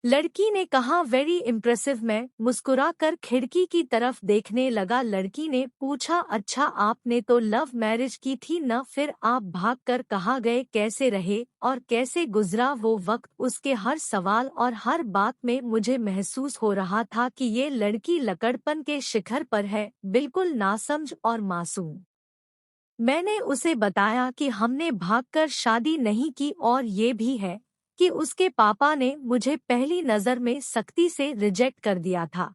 लड़की ने कहा, वेरी इम्प्रेसिव। मैं मुस्कुराकर खिड़की की तरफ देखने लगा। लड़की ने पूछा, अच्छा आपने तो लव मैरिज की थी न, फिर आप भागकर कहाँ गए, कैसे रहे और कैसे गुजरा वो वक्त। उसके हर सवाल और हर बात में मुझे महसूस हो रहा था कि ये लड़की लकड़पन के शिखर पर है, बिल्कुल नासमझ और मासूम। मैंने उसे बताया कि हमने भागकर शादी नहीं की और ये भी है कि उसके पापा ने मुझे पहली नज़र में सख्ती से रिजेक्ट कर दिया था।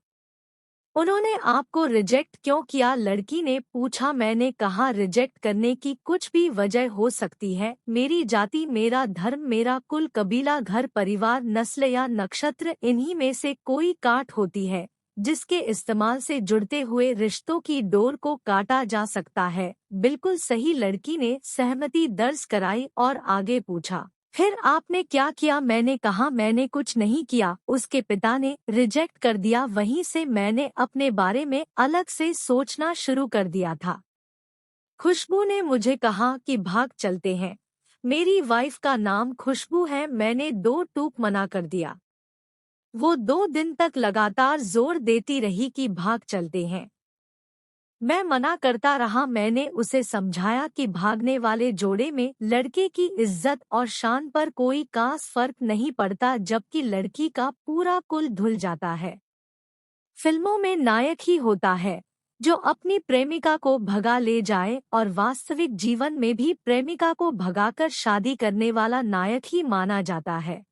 उन्होंने आपको रिजेक्ट क्यों किया? लड़की ने पूछा। मैंने कहा, रिजेक्ट करने की कुछ भी वजह हो सकती है। मेरी जाति, मेरा धर्म, मेरा कुल, कबीला, घर परिवार, नस्ल या नक्षत्र, इन्हीं में से कोई काट होती है जिसके इस्तेमाल से जुड़ते हुए रिश्तों की डोर को काटा जा सकता है। बिल्कुल सही, लड़की ने सहमति दर्ज कराई और आगे पूछा, फिर आपने क्या किया? मैंने कहा, मैंने कुछ नहीं किया, उसके पिता ने रिजेक्ट कर दिया। वहीं से मैंने अपने बारे में अलग से सोचना शुरू कर दिया था। खुशबू ने मुझे कहा कि भाग चलते हैं। मेरी वाइफ का नाम खुशबू है। मैंने दो टूक मना कर दिया। वो 2 दिन तक लगातार जोर देती रही कि भाग चलते हैं। मैं मना करता रहा। मैंने उसे समझाया कि भागने वाले जोड़े में लड़के की इज्जत और शान पर कोई खास फर्क नहीं पड़ता, जबकि लड़की का पूरा कुल धुल जाता है। फिल्मों में नायक ही होता है जो अपनी प्रेमिका को भगा ले जाए, और वास्तविक जीवन में भी प्रेमिका को भगाकर शादी करने वाला नायक ही माना जाता है।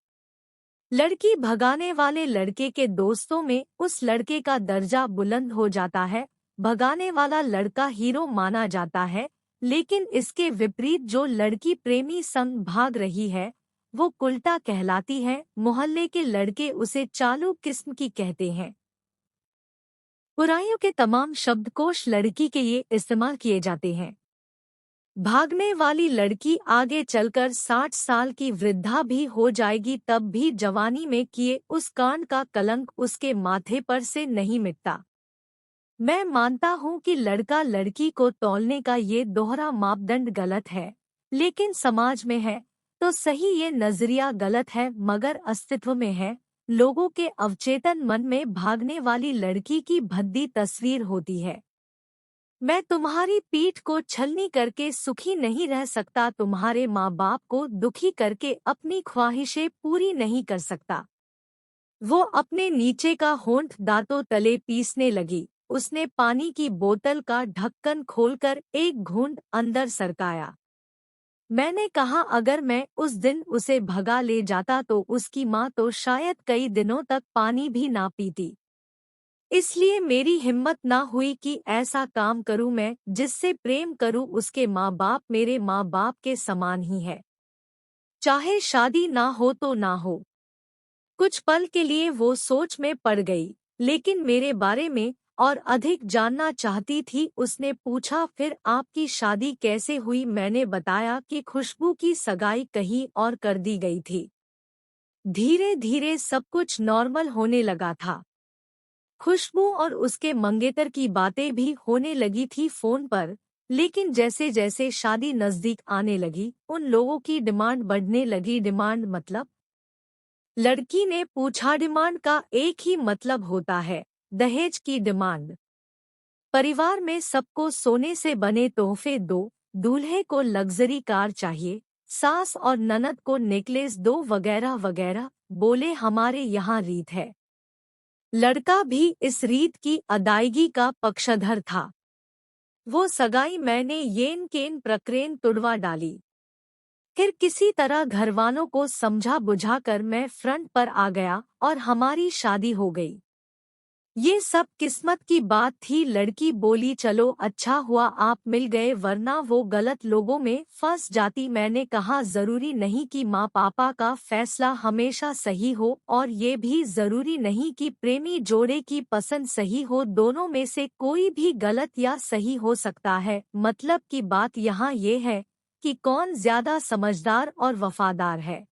लड़की भगाने वाले लड़के के दोस्तों में उस लड़के का दर्जा बुलंद हो जाता है। भगाने वाला लड़का हीरो माना जाता है, लेकिन इसके विपरीत जो लड़की प्रेमी संग भाग रही है वो कुल्टा कहलाती है। मोहल्ले के लड़के उसे चालू किस्म की कहते हैं। बुराइयों के तमाम शब्दकोश लड़की के ये इस्तेमाल किए जाते हैं। भागने वाली लड़की आगे चलकर 60 साल की वृद्धा भी हो जाएगी, तब भी जवानी में किए उस कांड का कलंक उसके माथे पर से नहीं मिटता। मैं मानता हूँ कि लड़का लड़की को तौलने का ये दोहरा मापदंड गलत है, लेकिन समाज में है तो सही, ये नजरिया गलत है मगर अस्तित्व में है। लोगों के अवचेतन मन में भागने वाली लड़की की भद्दी तस्वीर होती है। मैं तुम्हारी पीठ को छलनी करके सुखी नहीं रह सकता, तुम्हारे माँ बाप को दुखी करके अपनी ख्वाहिशें पूरी नहीं कर सकता। वो अपने नीचे का होंठ दांतों तले पीसने लगी। उसने पानी की बोतल का ढक्कन खोलकर एक घूंट अंदर सरकाया। मैंने कहा, अगर मैं उस दिन उसे भगा ले जाता तो उसकी माँ तो शायद कई दिनों तक पानी भी ना पीती। इसलिए मेरी हिम्मत ना हुई कि ऐसा काम करूं। मैं जिससे प्रेम करूं उसके माँ बाप मेरे माँ बाप के समान ही है, चाहे शादी ना हो तो ना हो। कुछ पल के लिए वो सोच में पड़ गई, लेकिन मेरे बारे में और अधिक जानना चाहती थी। उसने पूछा, फिर आपकी शादी कैसे हुई? मैंने बताया कि खुशबू की सगाई कहीं और कर दी गई थी। धीरे धीरे सब कुछ नॉर्मल होने लगा था। खुशबू और उसके मंगेतर की बातें भी होने लगी थी फोन पर, लेकिन जैसे जैसे शादी नजदीक आने लगी उन लोगों की डिमांड बढ़ने लगी। डिमांड मतलब? लड़की ने पूछा। डिमांड का एक ही मतलब होता है, दहेज की डिमांड। परिवार में सबको सोने से बने तोहफे दो, दूल्हे को लग्जरी कार चाहिए, सास और ननद को नेकलेस दो, वगैरह वगैरह। बोले, हमारे यहाँ रीत है। लड़का भी इस रीत की अदायगी का पक्षधर था। वो सगाई मैंने येन केन प्रक्रेन तुड़वा डाली। फिर किसी तरह घरवालों को समझा बुझाकर मैं फ्रंट पर आ गया और हमारी शादी हो गई। ये सब किस्मत की बात थी। लड़की बोली, चलो अच्छा हुआ आप मिल गए, वरना वो गलत लोगों में फंस जाती। मैंने कहा, जरूरी नहीं कि माँ पापा का फैसला हमेशा सही हो, और ये भी जरूरी नहीं कि प्रेमी जोड़े की पसंद सही हो। दोनों में से कोई भी गलत या सही हो सकता है। मतलब की बात यहाँ ये है कि कौन ज्यादा समझदार और वफादार है।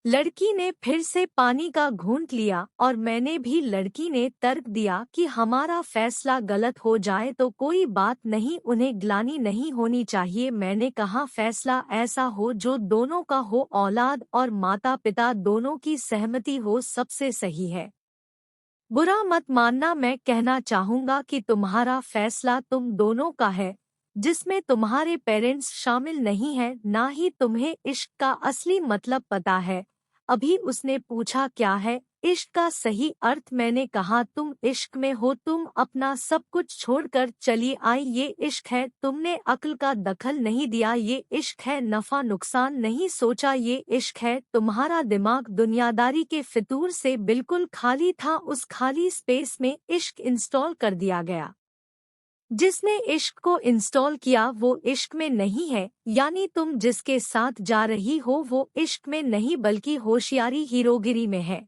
लड़की ने फिर से पानी का घूंट लिया और मैंने भी। लड़की ने तर्क दिया कि हमारा फैसला गलत हो जाए तो कोई बात नहीं, उन्हें ग्लानि नहीं होनी चाहिए। मैंने कहा फैसला ऐसा हो जो दोनों का हो, औलाद और माता पिता दोनों की सहमति हो, सबसे सही है। बुरा मत मानना, मैं कहना चाहूंगा कि तुम्हारा फैसला तुम दोनों का है, जिसमें तुम्हारे पेरेंट्स शामिल नहीं है। ना ही तुम्हें इश्क का असली मतलब पता है। अभी उसने पूछा क्या है इश्क का सही अर्थ। मैंने कहा तुम इश्क में हो, तुम अपना सब कुछ छोड़कर चली आई। ये इश्क है, तुमने अक्ल का दखल नहीं दिया। ये इश्क है, नफा नुकसान नहीं सोचा। ये इश्क है, तुम्हारा दिमाग दुनियादारी के फितूर से बिल्कुल खाली था। उस खाली स्पेस में इश्क इंस्टॉल कर दिया गया। जिसने इश्क को इंस्टॉल किया वो इश्क में नहीं है, यानी तुम जिसके साथ जा रही हो वो इश्क में नहीं बल्कि होशियारी हीरोगिरी में है।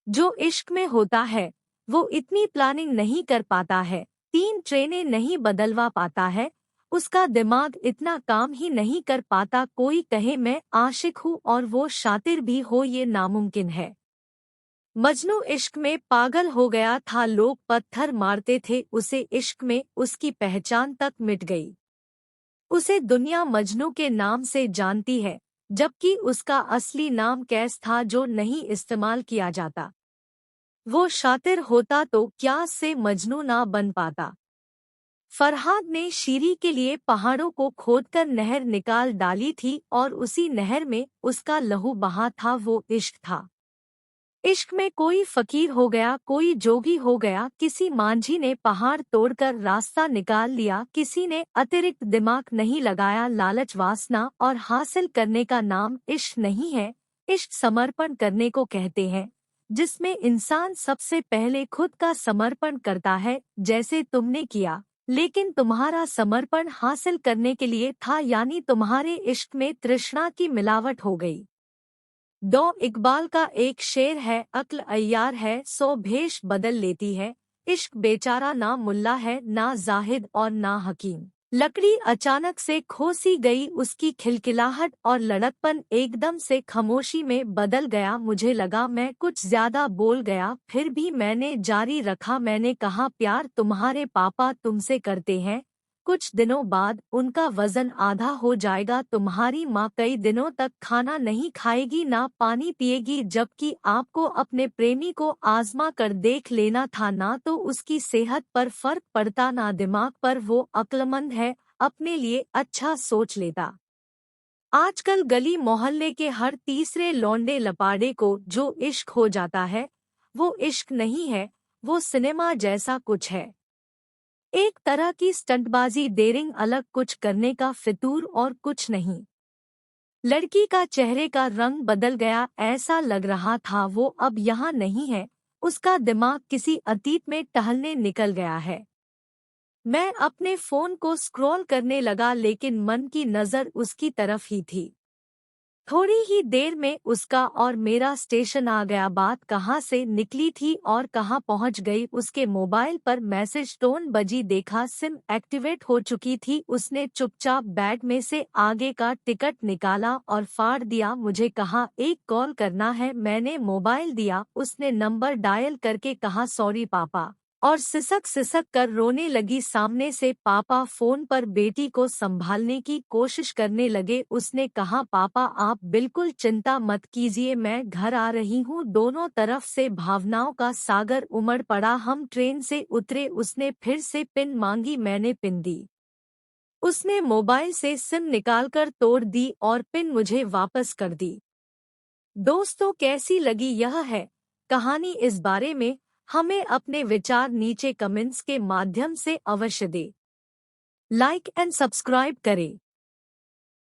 जो इश्क में होता है वो इतनी प्लानिंग नहीं कर पाता है, 3 ट्रेनें नहीं बदलवा पाता है, उसका दिमाग इतना काम ही नहीं कर पाता। कोई कहे मैं आशिक हूँ और वो शातिर भी हो, ये नामुमकिन है। मजनू इश्क में पागल हो गया था, लोग पत्थर मारते थे उसे इश्क में, उसकी पहचान तक मिट गई। उसे दुनिया मजनू के नाम से जानती है, जबकि उसका असली नाम कैस था जो नहीं इस्तेमाल किया जाता। वो शातिर होता तो क्या से मजनू ना बन पाता। फरहाद ने शीरी के लिए पहाड़ों को खोदकर नहर निकाल डाली थी और उसी नहर में उसका लहू बहा था। वो इश्क था। इश्क में कोई फकीर हो गया, कोई जोगी हो गया, किसी मांझी ने पहाड़ तोड़कर रास्ता निकाल लिया, किसी ने अतिरिक्त दिमाग नहीं लगाया। लालच, वासना और हासिल करने का नाम इश्क नहीं है। इश्क समर्पण करने को कहते हैं, जिसमें इंसान सबसे पहले खुद का समर्पण करता है, जैसे तुमने किया। लेकिन तुम्हारा समर्पण हासिल करने के लिए था, यानी तुम्हारे इश्क में तृष्णा की मिलावट हो गई। इकबाल का एक शेर है, अक्ल अय्यार है, 100 भेष बदल लेती है। इश्क बेचारा ना मुल्ला है, ना जाहिद और ना हकीम। लकड़ी अचानक से खोसी गई, उसकी खिलखिलाहट और लड़कपन एकदम से खामोशी में बदल गया। मुझे लगा मैं कुछ ज्यादा बोल गया, फिर भी मैंने जारी रखा। मैंने कहा प्यार तुम्हारे पापा तुमसे करते हैं, कुछ दिनों बाद उनका वजन आधा हो जाएगा। तुम्हारी माँ कई दिनों तक खाना नहीं खाएगी, ना पानी पिएगी, जबकि आपको अपने प्रेमी को आजमा कर देख लेना था। ना तो उसकी सेहत पर फर्क पड़ता, ना दिमाग पर। वो अक्लमंद है, अपने लिए अच्छा सोच लेता। आजकल गली मोहल्ले के हर तीसरे लौंडे लपाड़े को जो इश्क हो जाता है, वो इश्क नहीं है, वो सिनेमा जैसा कुछ है। एक तरह की स्टंटबाजी, डेयरिंग, अलग कुछ करने का फितूर और कुछ नहीं। लड़की का चेहरे का रंग बदल गया, ऐसा लग रहा था वो अब यहाँ नहीं है, उसका दिमाग किसी अतीत में टहलने निकल गया है। मैं अपने फोन को स्क्रॉल करने लगा, लेकिन मन की नज़र उसकी तरफ ही थी। थोड़ी ही देर में उसका और मेरा स्टेशन आ गया। बात कहाँ से निकली थी और कहाँ पहुँच गई, उसके मोबाइल पर मैसेज टोन बजी, देखा सिम एक्टिवेट हो चुकी थी। उसने चुपचाप बैग में से आगे का टिकट निकाला और फाड़ दिया। मुझे कहा एक कॉल करना है, मैंने मोबाइल दिया। उसने नंबर डायल करके कहा सॉरी पापा, और सिसक सिसक कर रोने लगी। सामने से पापा फोन पर बेटी को संभालने की कोशिश करने लगे। उसने कहा पापा आप बिल्कुल चिंता मत कीजिए, मैं घर आ रही हूँ। दोनों तरफ से भावनाओं का सागर उमड़ पड़ा। हम ट्रेन से उतरे, उसने फिर से पिन मांगी, मैंने पिन दी। उसने मोबाइल से सिम निकालकर तोड़ दी और पिन मुझे वापस कर दी। दोस्तों कैसी लगी यह है कहानी? इस बारे में हमें अपने विचार नीचे कमेंट्स के माध्यम से अवश्य दें। लाइक एंड सब्सक्राइब करें।